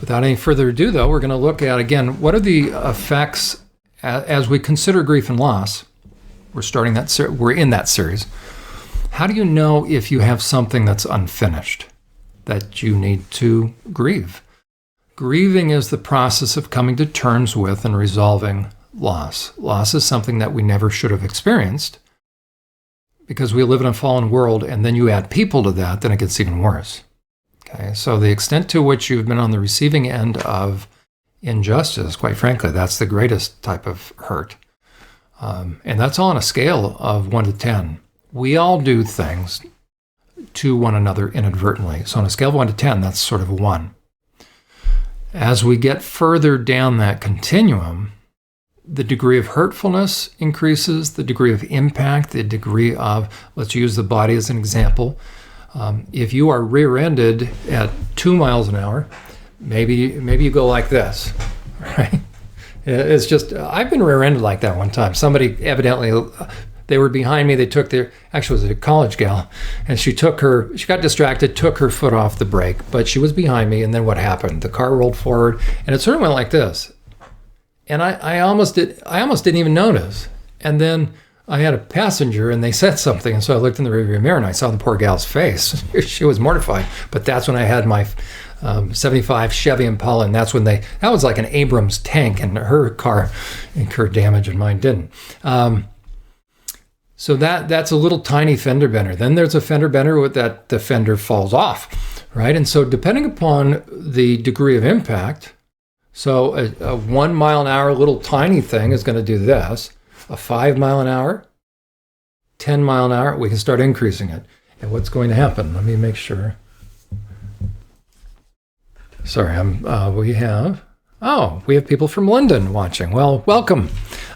Without any further ado, though, we're going to look at, again, what are the effects as we consider grief and loss. We're in that series. How do you know if you have something that's unfinished that you need to grieve? Grieving is the process of coming to terms with and resolving loss. Loss is something that we never should have experienced because we live in a fallen world, and then you add people to that, then it gets even worse. Okay, so the extent to which you've been on the receiving end of injustice, quite frankly, that's the greatest type of hurt. And that's all on a scale of 1 to 10. We all do things to one another inadvertently. So on a scale of 1 to 10, that's sort of a 1. As we get further down that continuum, the degree of hurtfulness increases, the degree of impact, the degree of, let's use the body as an example. If you are rear-ended at 2 miles an hour, maybe you go like this, right? It's just, I've been rear-ended like that one time. Somebody evidently, they were behind me, actually it was a college gal, and she got distracted, took her foot off the brake, but she was behind me, and then what happened? The car rolled forward, and it sort of went like this. And I almost didn't even notice. And then I had a passenger, and they said something, and so I looked in the rearview mirror, and I saw the poor gal's face. She was mortified. But that's when I had my 75 Chevy Impala, and that was like an Abrams tank, and her car incurred damage, and mine didn't. So that's a little tiny fender bender. Then there's a fender bender with that the fender falls off, right? And so depending upon the degree of impact, so a 1 mile an hour little tiny thing is going to do this. A 5 mile an hour, 10 mile an hour, we can start increasing it. And what's going to happen? Let me make sure. Sorry, we have people from London watching. Well, welcome.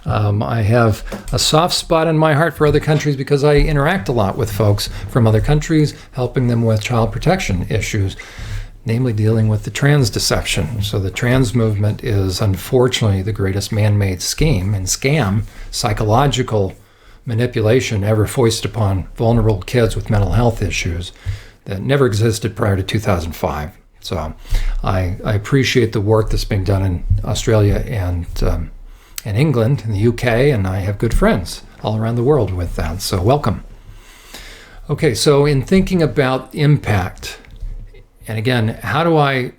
I have a soft spot in my heart for other countries because I interact a lot with folks from other countries, helping them with child protection issues, namely dealing with the trans deception. So the trans movement is unfortunately the greatest man-made scheme and scam, psychological manipulation ever foisted upon vulnerable kids with mental health issues that never existed prior to 2005. So I appreciate the work that's being done in Australia and England and the UK, and I have good friends all around the world with that. So welcome. Okay, so in thinking about impact, and again, how do I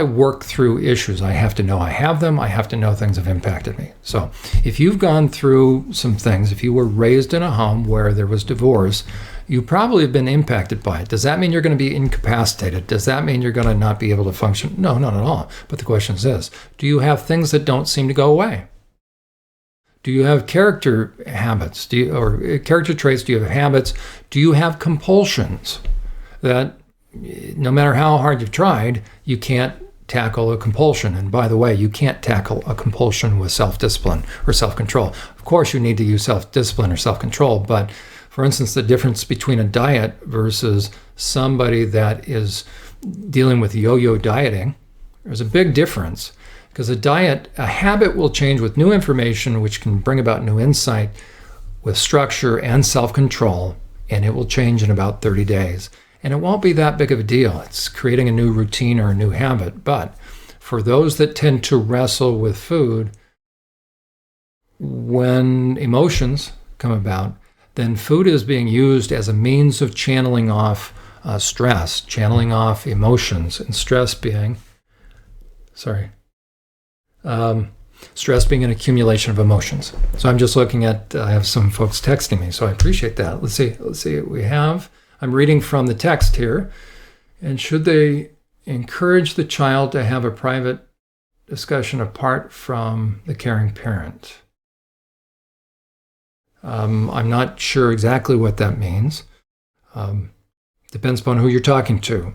work through issues? I have to know I have them. I have to know things have impacted me. So if you've gone through some things, if you were raised in a home where there was divorce, you probably have been impacted by it. Does that mean you're going to be incapacitated? Does that mean you're going to not be able to function? No, not at all. But the question is this: do you have things that don't seem to go away? Do you have character habits? Or character traits? Do you have habits? Do you have compulsions that no matter how hard you've tried, you can't tackle a compulsion? And by the way, you can't tackle a compulsion with self-discipline or self-control. Of course, you need to use self-discipline or self-control, but for instance, the difference between a diet versus somebody that is dealing with yo-yo dieting, there's a big difference, because a habit will change with new information, which can bring about new insight with structure and self-control, and it will change in about 30 days. And it won't be that big of a deal. It's creating a new routine or a new habit. But for those that tend to wrestle with food, when emotions come about, then food is being used as a means of channeling off stress, channeling off emotions, and stress being an accumulation of emotions. So I'm just looking at, I have some folks texting me, so I appreciate that. Let's see what we have. I'm reading from the text here. And should they encourage the child to have a private discussion apart from the caring parent? I'm not sure exactly what that means. Depends upon who you're talking to.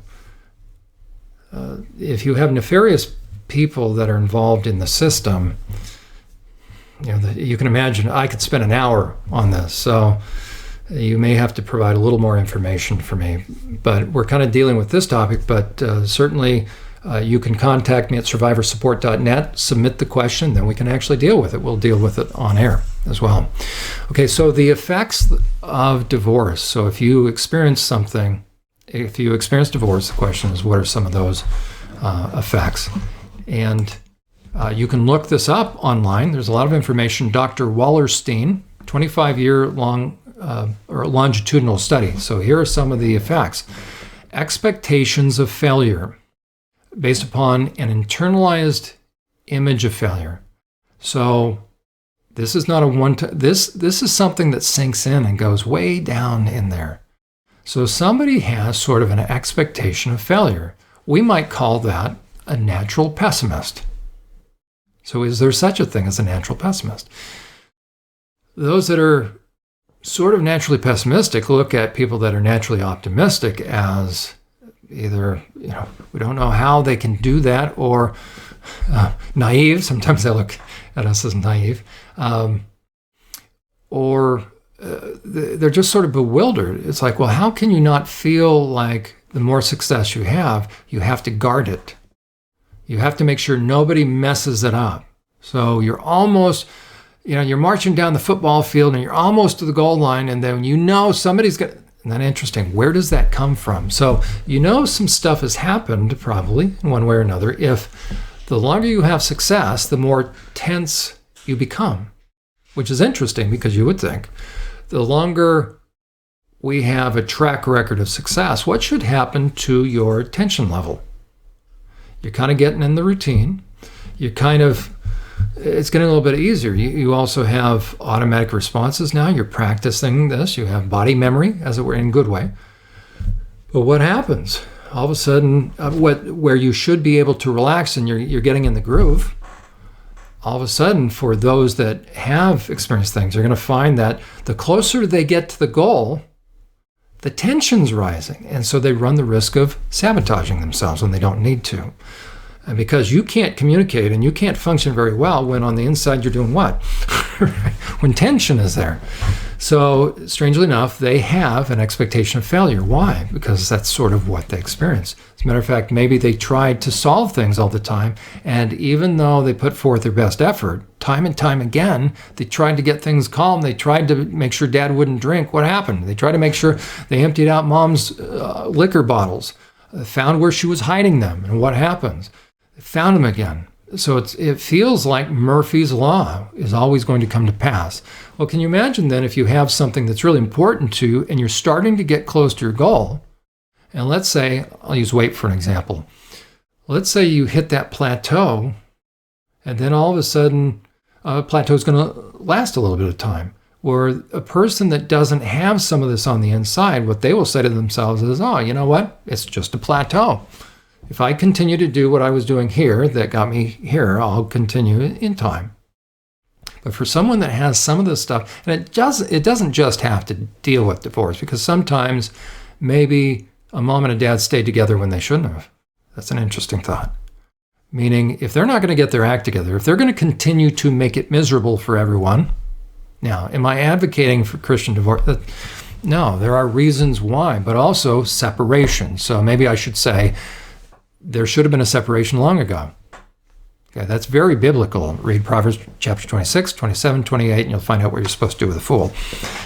If you have nefarious people that are involved in the system, you can imagine I could spend an hour on this. So you may have to provide a little more information for me. But we're kind of dealing with this topic, but certainly you can contact me at SurvivorSupport.net, submit the question, then we can actually deal with it. We'll deal with it on air as well. Okay, so the effects of divorce. So if you experience divorce, the question is, what are some of those effects? And you can look this up online. There's a lot of information. Dr. Wallerstein, 25-year long or longitudinal study. So here are some of the effects. Expectations of failure based upon an internalized image of failure. So this is not a one-time, this is something that sinks in and goes way down in there. So somebody has sort of an expectation of failure. We might call that a natural pessimist. So is there such a thing as a natural pessimist? Those that are sort of naturally pessimistic look at people that are naturally optimistic as either, we don't know how they can do that, or naive. Sometimes they look at us as naive. Or they're just sort of bewildered. It's like, well, how can you not feel like the more success you have to guard it? You have to make sure nobody messes it up. So you're almost, you're marching down the football field and you're almost to the goal line, and then somebody's going to, isn't that interesting? Where does that come from? So some stuff has happened probably in one way or another. If the longer you have success, the more tense you become, which is interesting because you would think the longer we have a track record of success, what should happen to your tension level? You're kind of getting in the routine. It's getting a little bit easier. You also have automatic responses now. You're practicing this. You have body memory, as it were, in a good way. But what happens? All of a sudden, where you should be able to relax and you're getting in the groove, all of a sudden, for those that have experienced things, they're going to find that the closer they get to the goal, the tension's rising. And so they run the risk of sabotaging themselves when they don't need to. And because you can't communicate and you can't function very well when on the inside you're doing what? When tension is there. So strangely enough, they have an expectation of failure. Why? Because that's sort of what they experience. As a matter of fact, maybe they tried to solve things all the time, and even though they put forth their best effort, time and time again, they tried to get things calm. They tried to make sure dad wouldn't drink. What happened? They tried to make sure they emptied out mom's liquor bottles, found where she was hiding them, and what happens? They found them again. So it feels like Murphy's Law is always going to come to pass. Well, can you imagine then if you have something that's really important to you and you're starting to get close to your goal, and let's say, I'll use weight for an example. Let's say you hit that plateau, and then all of a sudden, plateau is going to last a little bit of time. Where a person that doesn't have some of this on the inside, what they will say to themselves is, oh, you know what? It's just a plateau. If I continue to do what I was doing here that got me here, I'll continue in time. But for someone that has some of this stuff, and it doesn't just have to deal with divorce, because sometimes maybe a mom and a dad stayed together when they shouldn't have. That's an interesting thought. Meaning, if they're not going to get their act together, if they're going to continue to make it miserable for everyone, now, am I advocating for Christian divorce? No, there are reasons why, but also separation. So maybe I should say, there should have been a separation long ago. Okay, that's very biblical. Read Proverbs chapter 26, 27, 28, and you'll find out what you're supposed to do with a fool.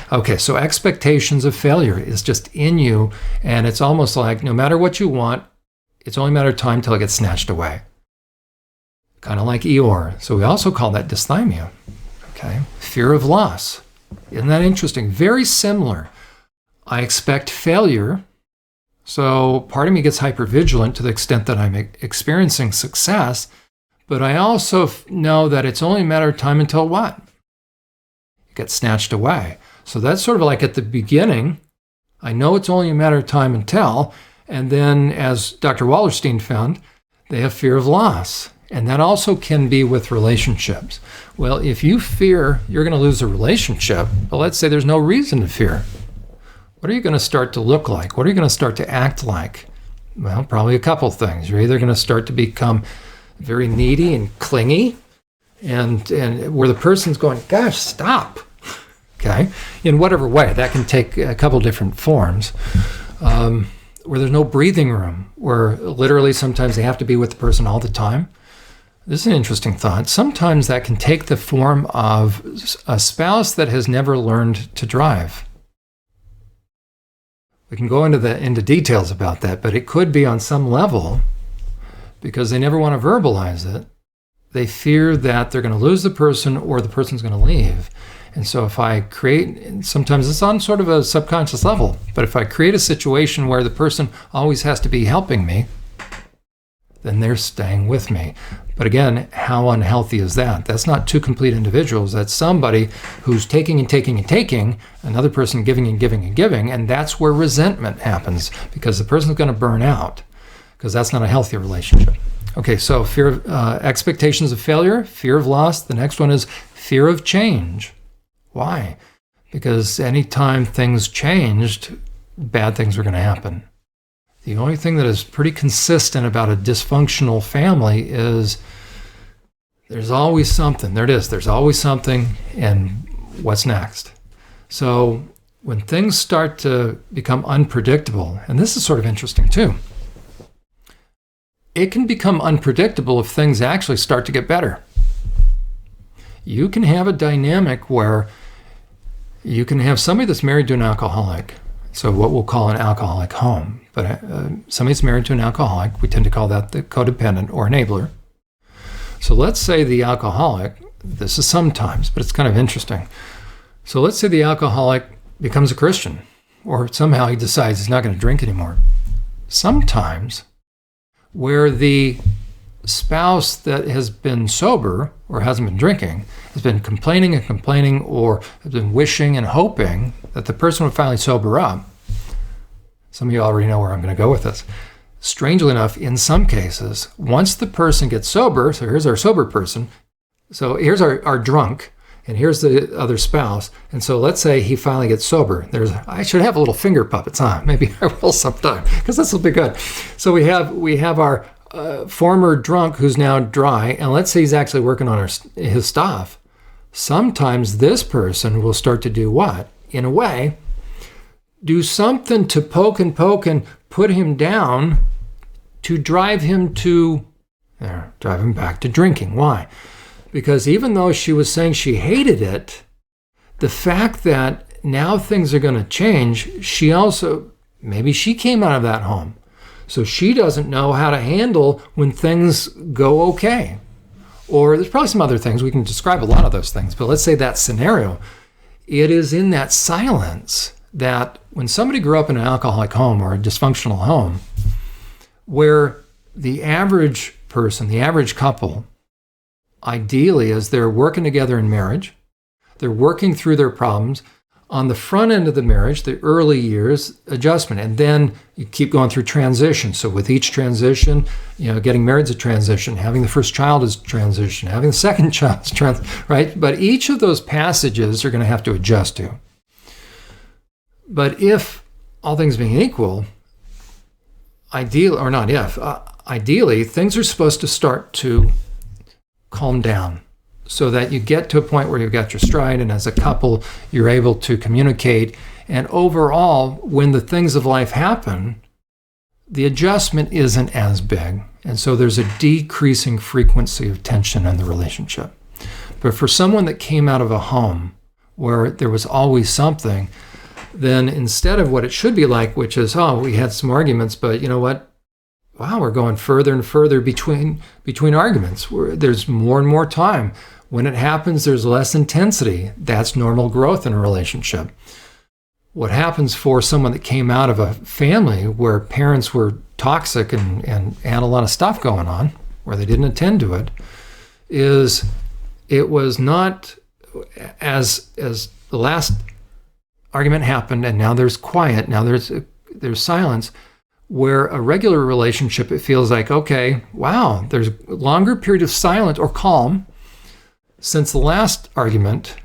Okay, so expectations of failure is just in you, and it's almost like no matter what you want, it's only a matter of time till it gets snatched away. Kind of like Eeyore. So we also call that dysthymia. Okay, fear of loss. Isn't that interesting? Very similar. I expect failure. So part of me gets hypervigilant to the extent that I'm experiencing success, but I also know that it's only a matter of time until what? It gets snatched away. So that's sort of like at the beginning, I know it's only a matter of time until, and then as Dr. Wallerstein found, they have fear of loss. And that also can be with relationships. Well, if you fear you're going to lose a relationship, well, let's say there's no reason to fear. What are you going to start to look like? What are you going to start to act like? Well, probably a couple things. You're either going to start to become very needy and clingy, and where the person's going, gosh, stop. Okay? In whatever way. That can take a couple different forms. Where there's no breathing room, where literally sometimes they have to be with the person all the time. This is an interesting thought. Sometimes that can take the form of a spouse that has never learned to drive. We can go into details about that, but it could be on some level because they never want to verbalize it. They fear that they're going to lose the person or the person's going to leave. And so if I create, sometimes it's on sort of a subconscious level, but if I create a situation where the person always has to be helping me, then they're staying with me. But again, how unhealthy is that? That's not two complete individuals. That's somebody who's taking and taking and taking, another person giving and giving and giving, and that's where resentment happens, because the person's going to burn out, because that's not a healthy relationship. Okay, so fear of expectations of failure, fear of loss. The next one is fear of change. Why? Because anytime things changed, bad things were going to happen. The only thing that is pretty consistent about a dysfunctional family is there's always something. There it is. There's always something, and what's next? So when things start to become unpredictable, and this is sort of interesting too, it can become unpredictable if things actually start to get better. You can have a dynamic where you can have somebody that's married to an alcoholic, so what we'll call an alcoholic home, but somebody's married to an alcoholic, we tend to call that the codependent or enabler. So let's say the alcoholic, this is sometimes, but it's kind of interesting. So let's say the alcoholic becomes a Christian, or somehow he decides he's not going to drink anymore. Sometimes, where the spouse that has been sober or hasn't been drinking has been complaining and complaining, or has been wishing and hoping that the person would finally sober up. Some of you already know where I'm going to go with this. Strangely enough, in some cases, once the person gets sober, so here's our sober person, so here's our drunk, and here's the other spouse, and so let's say he finally gets sober. I should have a little finger puppets on. Maybe I will sometime, because this will be good. So we have our former drunk who's now dry, and let's say he's actually working on his stuff. Sometimes this person will start to do what? In a way, do something to poke and put him down to drive him back to drinking. Why? Because even though she was saying she hated it, the fact that now things are going to change, maybe she came out of that home. So she doesn't know how to handle when things go okay. Or there's probably some other things. We can describe a lot of those things. But let's say that scenario, it is in that silence that when somebody grew up in an alcoholic home or a dysfunctional home, where the average person, the average couple, ideally, as they're working together in marriage, they're working through their problems. On the front end of the marriage, the early years, adjustment, and then you keep going through transition. So with each transition, getting married is a transition, having the first child is a transition, having the second child is transition, right? But each of those passages are going to have to adjust to. But if all things being equal, ideally, things are supposed to start to calm down, so that you get to a point where you've got your stride, and as a couple, you're able to communicate. And overall, when the things of life happen, the adjustment isn't as big. And so there's a decreasing frequency of tension in the relationship. But for someone that came out of a home where there was always something, then instead of what it should be like, which is, we had some arguments, but you know what? Wow, we're going further and further between arguments. There's more and more time. When it happens, there's less intensity. That's normal growth in a relationship. What happens for someone that came out of a family where parents were toxic and had a lot of stuff going on, where they didn't attend to it, is it was not as the last argument happened, and now there's quiet, now there's silence. Where a regular relationship, it feels like, okay, wow, there's a longer period of silence or calm since the last argument,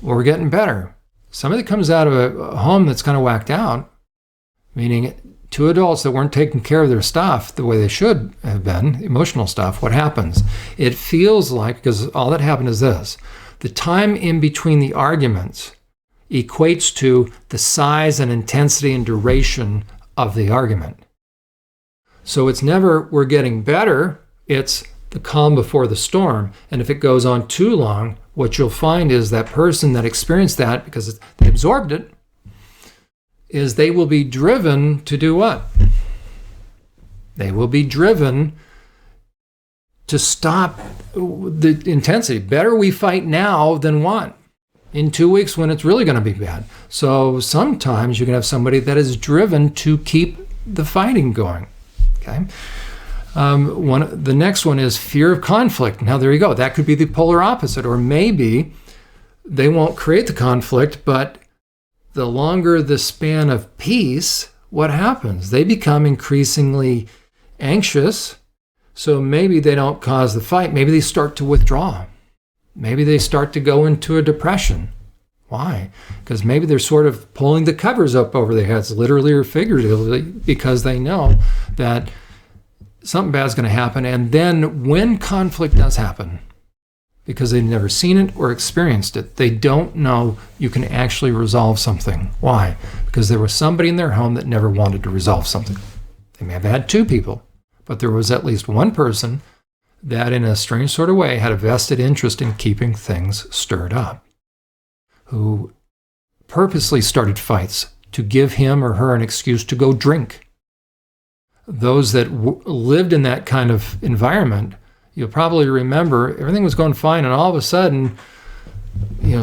we're getting better. Somebody that comes out of a home that's kind of whacked out, meaning two adults that weren't taking care of their stuff the way they should have been, emotional stuff, what happens? It feels like, because all that happened is this, the time in between the arguments equates to the size and intensity and duration of the argument. So it's never we're getting better, it's the calm before the storm. And if it goes on too long, what you'll find is that person that experienced that, because they absorbed it, is they will be driven to do what? They will be driven to stop the intensity. Better we fight now than what? In 2 weeks when it's really going to be bad. So sometimes you can have somebody that is driven to keep the fighting going. Okay. The next one is fear of conflict. Now there you go. That could be the polar opposite. Or maybe they won't create the conflict, but the longer the span of peace, what happens? They become increasingly anxious. So maybe they don't cause the fight. Maybe they start to withdraw. Maybe they start to go into a depression. Why? Because maybe they're sort of pulling the covers up over their heads, literally or figuratively, because they know that something bad is going to happen. And then when conflict does happen, because they've never seen it or experienced it, they don't know you can actually resolve something. Why? Because there was somebody in their home that never wanted to resolve something. They may have had two people, but there was at least one person that in a strange sort of way had a vested interest in keeping things stirred up, who purposely started fights to give him or her an excuse to go drink. Those that lived in that kind of environment, you'll probably remember everything was going fine, and all of a sudden,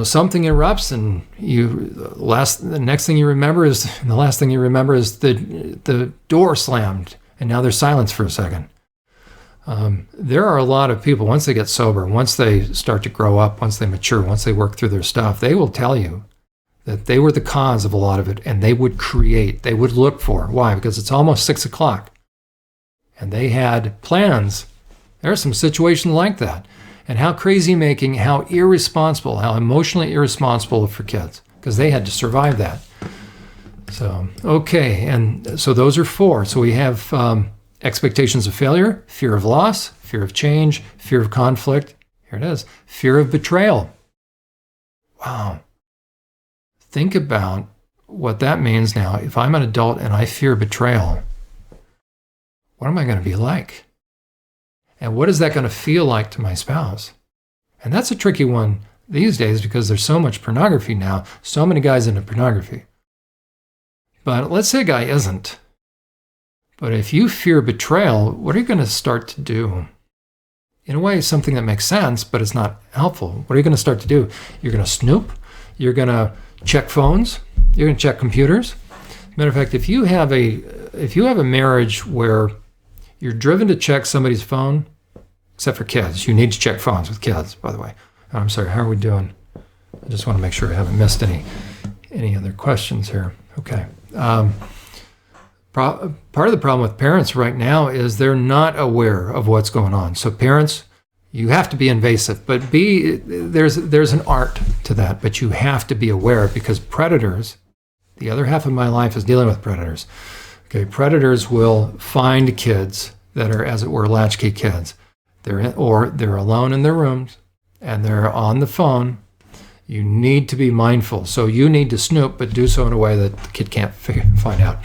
something erupts, and the last thing you remember is the door slammed, and now there's silence for a second. There are a lot of people, once they get sober, once they start to grow up, once they mature, once they work through their stuff, they will tell you that they were the cause of a lot of it, and they would look for. Why? Because it's almost 6 o'clock, and they had plans. There are some situations like that. And how crazy-making, how irresponsible, how emotionally irresponsible for kids, because they had to survive that. So, okay, and so those are 4. So we have expectations of failure, fear of loss, fear of change, fear of conflict. Here it is. Fear of betrayal. Wow. Think about what that means now. If I'm an adult and I fear betrayal, what am I going to be like? And what is that going to feel like to my spouse? And that's a tricky one these days because there's so much pornography now, so many guys into pornography. But let's say a guy isn't. But if you fear betrayal, what are you going to start to do? In a way, something that makes sense, but it's not helpful. What are you going to start to do? You're going to snoop. You're going to check phones. You're going to check computers. Matter of fact, if you have a marriage where you're driven to check somebody's phone, except for kids. You need to check phones with kids, by the way. I'm sorry, how are we doing? I just want to make sure I haven't missed any other questions here. Okay. Part of the problem with parents right now is they're not aware of what's going on. So parents, you have to be invasive, but there's an art to that, but you have to be aware because predators, the other half of my life is dealing with predators. Okay, predators will find kids that are, as it were, latchkey kids. They're alone in their rooms and they're on the phone. You need to be mindful. So you need to snoop, but do so in a way that the kid can't find out.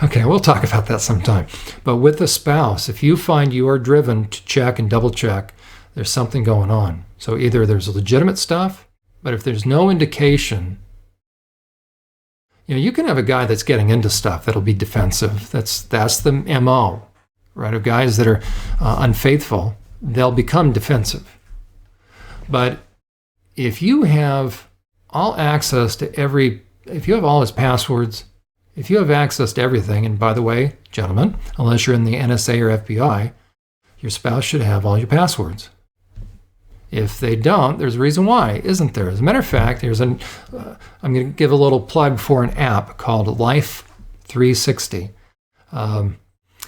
Okay, we'll talk about that sometime. But with a spouse, if you find you are driven to check and double check, there's something going on. So either there's legitimate stuff, but if there's no indication, you can have a guy that's getting into stuff that'll be defensive. That's the MO, right? Of guys that are unfaithful, they'll become defensive. But if you have all access to if you have all his passwords, if you have access to everything, and by the way, gentlemen, unless you're in the NSA or FBI, your spouse should have all your passwords. If they don't, there's a reason why, isn't there? As a matter of fact, I'm going to give a little plug for an app called Life 360.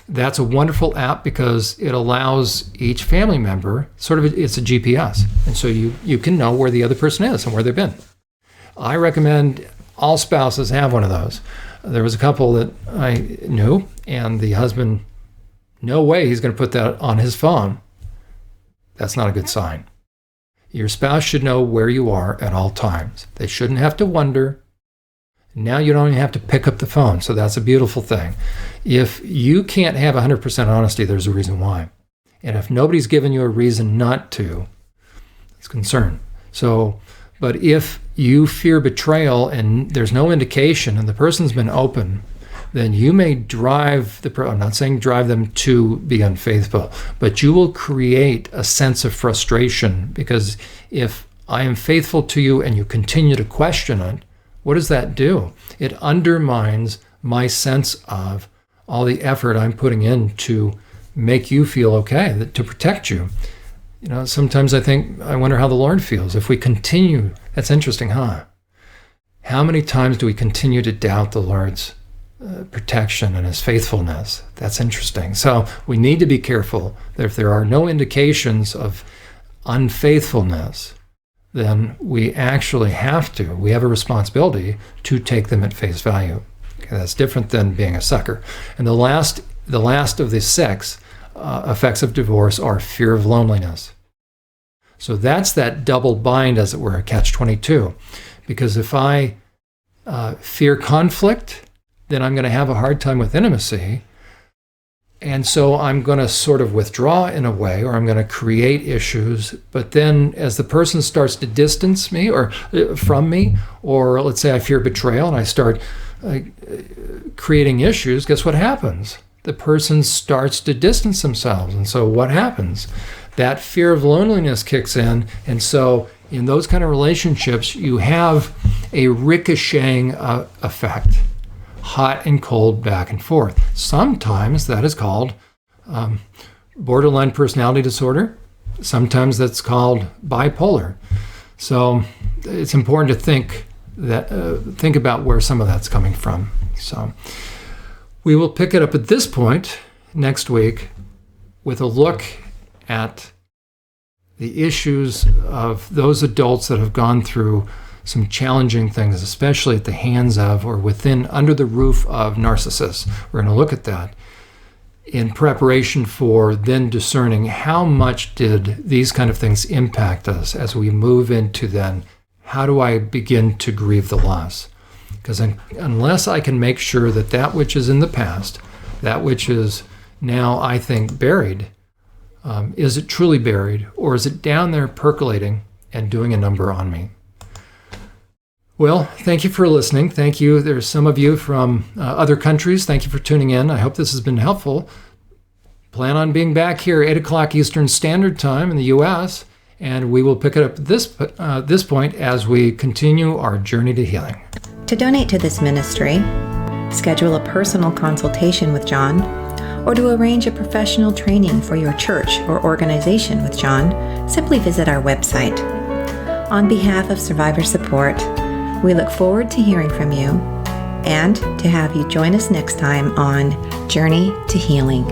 That's a wonderful app because it allows each family member, it's a GPS. And so you can know where the other person is and where they've been. I recommend all spouses have one of those. There was a couple that I knew, and the husband, no way he's going to put that on his phone. That's not a good sign. Your spouse should know where you are at all times. They shouldn't have to wonder. Now you don't even have to pick up the phone, so that's a beautiful thing. If you can't have 100% honesty, there's a reason why. And if nobody's given you a reason not to, it's concern. But if you fear betrayal and there's no indication and the person's been open, then you may drive I'm not saying drive them to be unfaithful, but you will create a sense of frustration, because if I am faithful to you and you continue to question it, what does that do? It undermines my sense of all the effort I'm putting in to make you feel okay, to protect you. Sometimes I wonder how the Lord feels if we continue. That's interesting, huh? How many times do we continue to doubt the Lord's protection and his faithfulness? That's interesting. So we need to be careful that if there are no indications of unfaithfulness, then we actually we have a responsibility to take them at face value. Okay, that's different than being a sucker. And the last of the 6 effects of divorce are fear of loneliness. So that's that double bind, as it were, a catch-22. Because if I fear conflict, then I'm going to have a hard time with intimacy. And so I'm going to sort of withdraw in a way, or I'm going to create issues. But then as the person starts to distance me or from me, or let's say I fear betrayal and I start creating issues, guess what happens? The person starts to distance themselves. And so what happens? That fear of loneliness kicks in. And so in those kind of relationships, you have a ricocheting effect, hot and cold, back and forth. Sometimes that is called borderline personality disorder. Sometimes that's called bipolar. So it's important to think about where some of that's coming from. So we will pick it up at this point next week with a look at the issues of those adults that have gone through some challenging things, especially at the hands of or under the roof of narcissists. We're going to look at that in preparation for then discerning how much did these kind of things impact us as we move into then, how do I begin to grieve the loss? Because unless I can make sure that which is in the past, that which is now, I think, buried, is it truly buried, or is it down there percolating and doing a number on me? Well, thank you for listening. Thank you. There's some of you from other countries. Thank you for tuning in. I hope this has been helpful. Plan on being back here 8 o'clock Eastern Standard Time in the U.S., and we will pick it up at this point as we continue our journey to healing. To donate to this ministry, schedule a personal consultation with Jon, or to arrange a professional training for your church or organization with Jon, simply visit our website. On behalf of Survivor Support, we look forward to hearing from you and to have you join us next time on Journey to Healing.